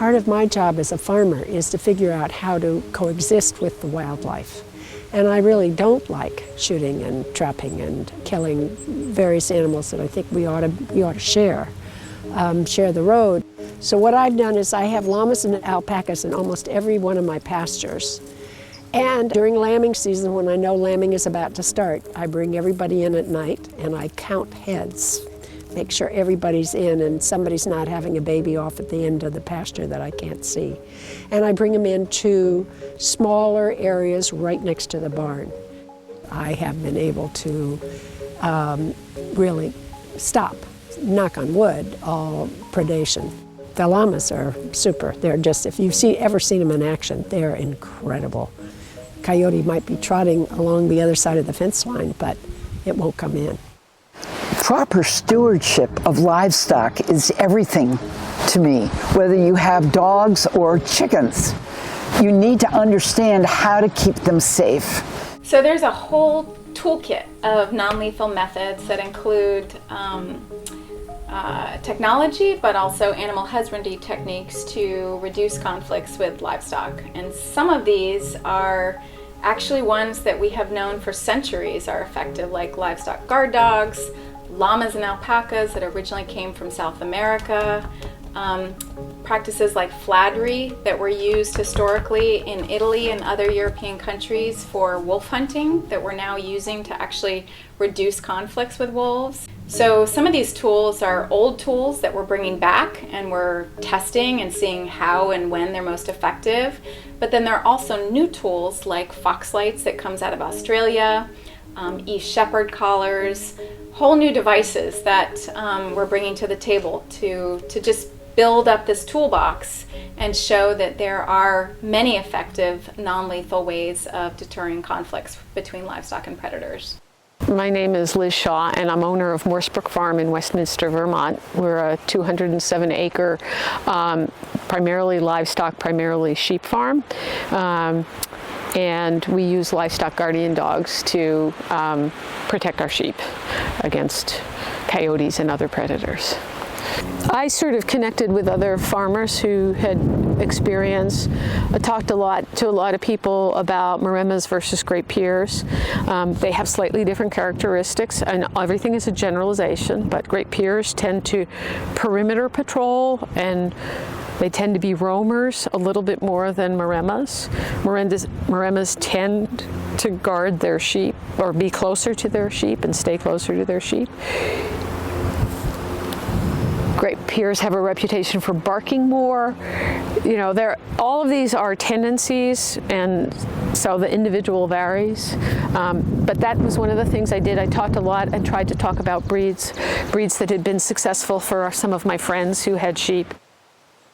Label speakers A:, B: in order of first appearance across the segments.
A: part of my job as a farmer is to figure out how to coexist with the wildlife. And I really don't like shooting and trapping and killing various animals that I think we ought to share the road. So what I've done is I have llamas and alpacas in almost every one of my pastures. And during lambing season, when I know lambing is about to start, I bring everybody in at night and I count heads. Make sure everybody's in and somebody's not having a baby off at the end of the pasture that I can't see. And I bring them into smaller areas right next to the barn. I have been able to really stop, knock on wood, all predation. The llamas are super. They're just, if you've ever seen them in action, they're incredible. Coyote might be trotting along the other side of the fence line, but it won't come in.
B: Proper stewardship of livestock is everything to me, whether you have dogs or chickens. You need to understand how to keep them safe.
C: So there's a whole toolkit of non-lethal methods that include technology, but also animal husbandry techniques to reduce conflicts with livestock. And some of these are actually ones that we have known for centuries are effective, like livestock guard dogs, llamas and alpacas that originally came from South America, practices like flattery that were used historically in Italy and other European countries for wolf hunting that we're now using to actually reduce conflicts with wolves. So some of these tools are old tools that we're bringing back and we're testing and seeing how and when they're most effective. But then there are also new tools like fox lights that comes out of Australia, East Shepherd collars, whole new devices that we're bringing to the table to just build up this toolbox and show that there are many effective non-lethal ways of deterring conflicts between livestock and predators.
D: My name is Liz Shaw, and I'm owner of Morsebrook Farm in Westminster, Vermont. We're a 207-acre, primarily livestock, primarily sheep farm. And we use livestock guardian dogs to protect our sheep against coyotes and other predators. I sort of connected with other farmers who had experience. I talked to a lot of people about Maremas versus Great Pyrs. They have slightly different characteristics, and everything is a generalization, but Great Pyrs tend to perimeter patrol, and they tend to be roamers a little bit more than Maremas. Maremas tend to guard their sheep or be closer to their sheep and stay closer to their sheep. Great Pyrs have a reputation for barking more. You know, all of these are tendencies, and so the individual varies. But that was one of the things I did. I talked a lot and tried to talk about breeds that had been successful for some of my friends who had sheep.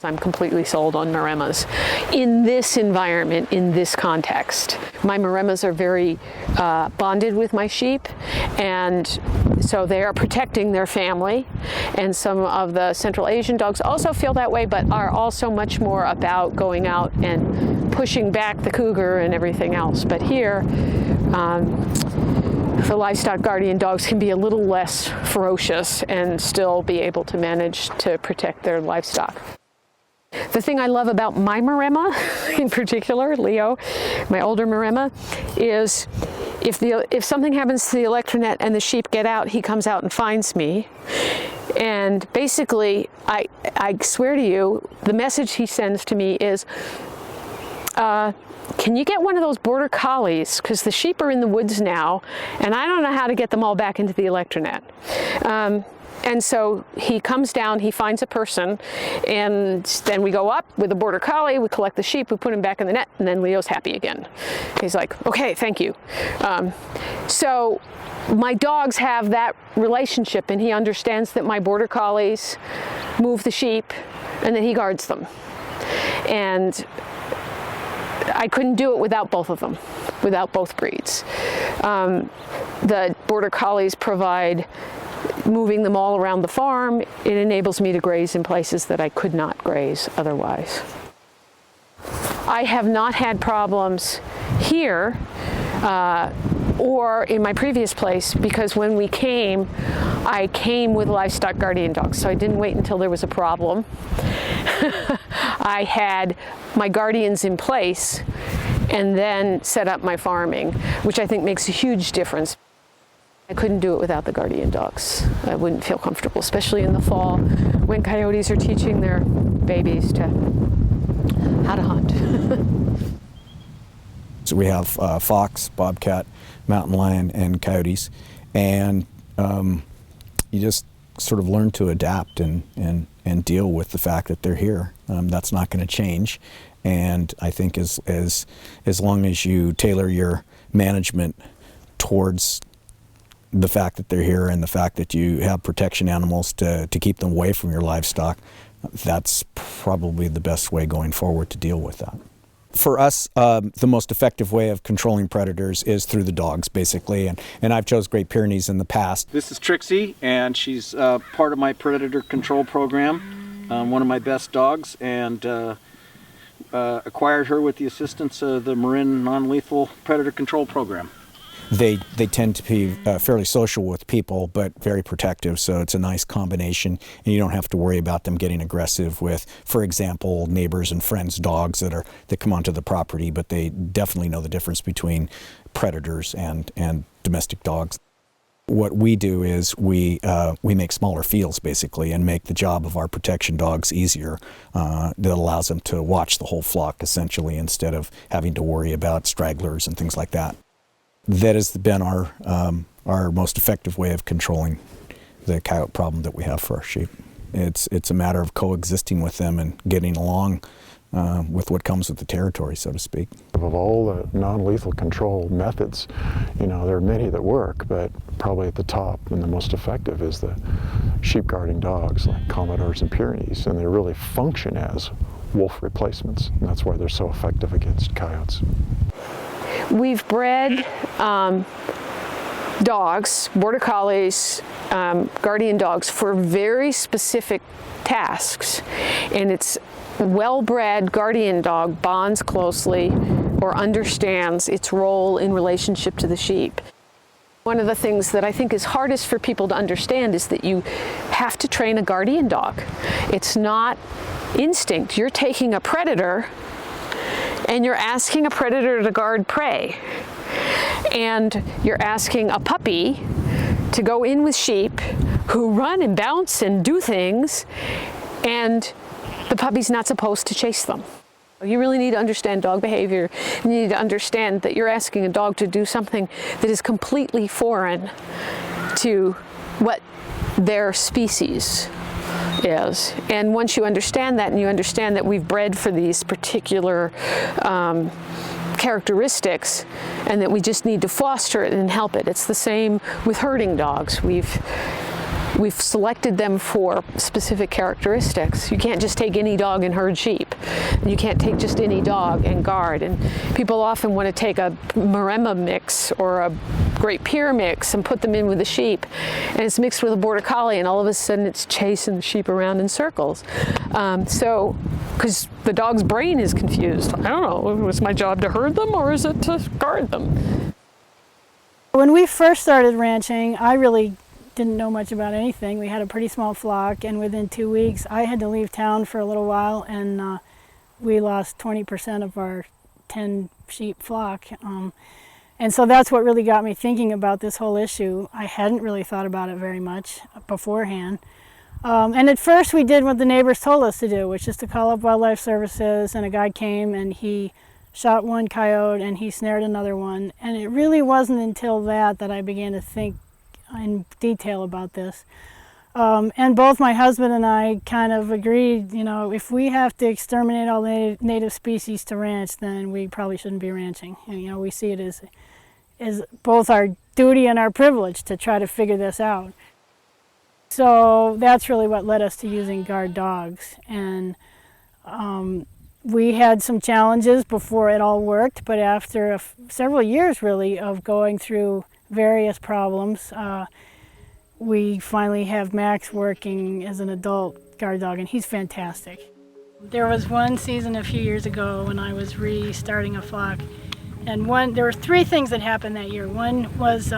D: I'm completely sold on Maremas. In this environment, in this context, my Maremas are very bonded with my sheep, and so they are protecting their family. And some of the Central Asian dogs also feel that way, but are also much more about going out and pushing back the cougar and everything else. But here, the livestock guardian dogs can be a little less ferocious and still be able to manage to protect their livestock. The thing I love about my Maremma, in particular, Leo, my older Maremma, is if something happens to the electronet and the sheep get out, he comes out and finds me. And basically, I swear to you, the message he sends to me is, can you get one of those border collies? Because the sheep are in the woods now, and I don't know how to get them all back into the electronet. And so he comes down, he finds a person, and then we go up with a border collie, we collect the sheep, we put him back in the net, and then Leo's happy again. He's like, okay, thank you. So my dogs have that relationship, and he understands that my border collies move the sheep, and then he guards them. And I couldn't do it without both of them, without both breeds. The border collies provide moving them all around the farm. It enables me to graze in places that I could not graze otherwise. I have not had problems here or in my previous place, because when we came, I came with livestock guardian dogs, so I didn't wait until there was a problem. I had my guardians in place and then set up my farming, which I think makes a huge difference. I couldn't do it without the guardian dogs. I wouldn't feel comfortable, especially in the fall when coyotes are teaching their babies to how to hunt.
E: So we have fox, bobcat, mountain lion, and coyotes, and you just sort of learn to adapt and deal with the fact that they're here. That's not going to change, and I think as long as you tailor your management towards the fact that they're here and the fact that you have protection animals to keep them away from your livestock, that's probably the best way going forward to deal with that. For us, the most effective way of controlling predators is through the dogs, basically, and I've chose Great Pyrenees in the past.
F: This is Trixie, and she's part of my predator control program, one of my best dogs, and acquired her with the assistance of the Marin Non-Lethal Predator Control Program.
E: They tend to be fairly social with people, but very protective, so it's a nice combination, and you don't have to worry about them getting aggressive with, for example, neighbors and friends' dogs that come onto the property, but they definitely know the difference between predators and domestic dogs. What we do is we make smaller fields, basically, and make the job of our protection dogs easier. That allows them to watch the whole flock, essentially, instead of having to worry about stragglers and things like that. That has been our most effective way of controlling the coyote problem that we have for our sheep. It's a matter of coexisting with them and getting along with what comes with the territory, so to speak.
G: Of all the non-lethal control methods, there are many that work, but probably at the top and the most effective is the sheep guarding dogs like Commodores and Pyrenees, and they really function as wolf replacements, and that's why they're so effective against coyotes.
D: We've bred dogs, border collies, guardian dogs, for very specific tasks, and it's well-bred guardian dog bonds closely or understands its role in relationship to the sheep. One of the things that I think is hardest for people to understand is that you have to train a guardian dog. It's not instinct. You're taking a predator and you're asking a predator to guard prey. And you're asking a puppy to go in with sheep who run and bounce and do things, and the puppy's not supposed to chase them. You really need to understand dog behavior. You need to understand that you're asking a dog to do something that is completely foreign to what their species is. And once you understand that, and you understand that we've bred for these particular characteristics, and that we just need to foster it and help it. It's the same with herding dogs. We've selected them for specific characteristics. You can't just take any dog and herd sheep. You can't take just any dog and guard. And people often want to take a Maremma mix or a Great Pyrenees mix and put them in with the sheep, and it's mixed with a border collie, and all of a sudden it's chasing the sheep around in circles. Because the dog's brain is confused. I don't know, was my job to herd them or is it to guard them?
H: When we first started ranching, I really didn't know much about anything. We had a pretty small flock, and within 2 weeks I had to leave town for a little while, and we lost 20% of our 10 sheep flock. And so that's what really got me thinking about this whole issue. I hadn't really thought about it very much beforehand. And at first we did what the neighbors told us to do, which is to call up Wildlife Services, and a guy came and he shot one coyote and he snared another one. And it really wasn't until that I began to think in detail about this. And both my husband and I kind of agreed, if we have to exterminate all the native species to ranch, then we probably shouldn't be ranching. And, we see it as both our duty and our privilege to try to figure this out. So that's really what led us to using guard dogs. And we had some challenges before it all worked, but after several years really of going through various problems, we finally have Max working as an adult guard dog, and he's fantastic. There was one season a few years ago when I was restarting a flock, and there were 3 things that happened that year. One was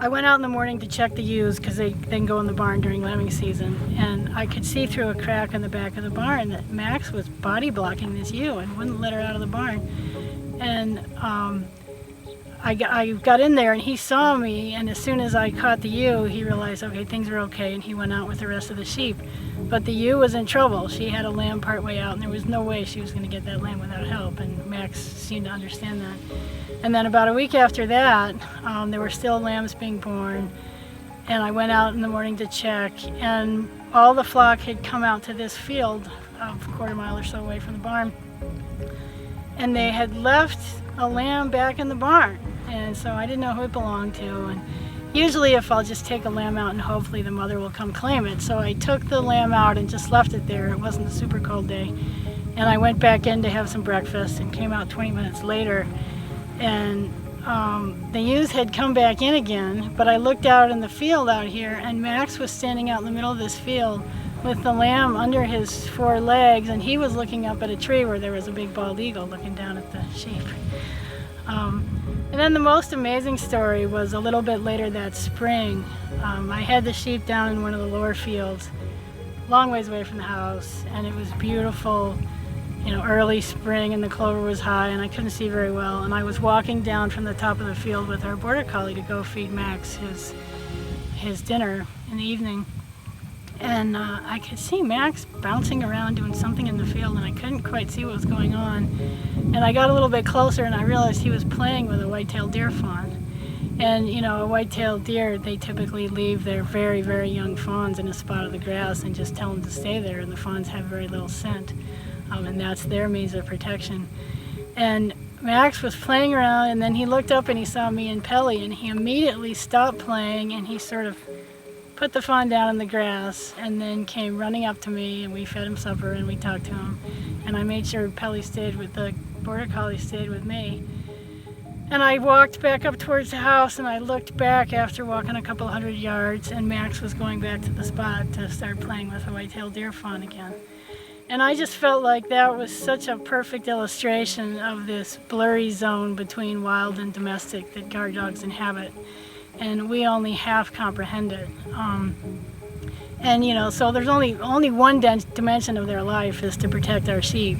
H: I went out in the morning to check the ewes because they then go in the barn during lambing season, and I could see through a crack in the back of the barn that Max was body blocking this ewe and wouldn't let her out of the barn. And I got in there and he saw me, and as soon as I caught the ewe, he realized, okay, things are okay, and he went out with the rest of the sheep. But the ewe was in trouble. She had a lamb part way out, and there was no way she was going to get that lamb without help, and Max seemed to understand that. And then about a week after that, there were still lambs being born, and I went out in the morning to check, and all the flock had come out to this field a quarter mile or so away from the barn, and they had left a lamb back in the barn, and so I didn't know who it belonged to. And usually if I'll just take a lamb out and hopefully the mother will come claim it. So I took the lamb out and just left it there. It wasn't a super cold day. And I went back in to have some breakfast and came out 20 minutes later, and the ewes had come back in again, but I looked out in the field out here, and Max was standing out in the middle of this field with the lamb under his 4 legs, and he was looking up at a tree where there was a big bald eagle looking down at the sheep. And then the most amazing story was a little bit later that spring. I had the sheep down in one of the lower fields, long ways away from the house, and it was beautiful, you know, early spring, and the clover was high and I couldn't see very well, and I was walking down from the top of the field with our border collie to go feed Max his dinner in the evening, and I could see Max bouncing around doing something in the field, and I couldn't quite see what was going on, and I got a little bit closer and I realized he was playing with a white-tailed deer fawn. And you know, a white-tailed deer, they typically leave their very, very young fawns in a spot of the grass and just tell them to stay there, and the fawns have very little scent. And that's their means of protection. And Max was playing around, and then he looked up and he saw me and Pelly, and he immediately stopped playing and he sort of put the fawn down in the grass and then came running up to me, and we fed him supper and we talked to him. And I made sure Pelly stayed with the border collie, stayed with me. And I walked back up towards the house, and I looked back after walking a couple 100 yards, and Max was going back to the spot to start playing with a white-tailed deer fawn again. And I just felt like that was such a perfect illustration of this blurry zone between wild and domestic that guard dogs inhabit, and we only half comprehend it. And you know, so there's only one dimension of their life is to protect our sheep,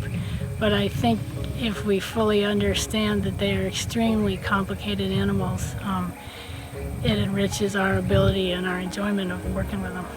H: but I think if we fully understand that they are extremely complicated animals, it enriches our ability and our enjoyment of working with them.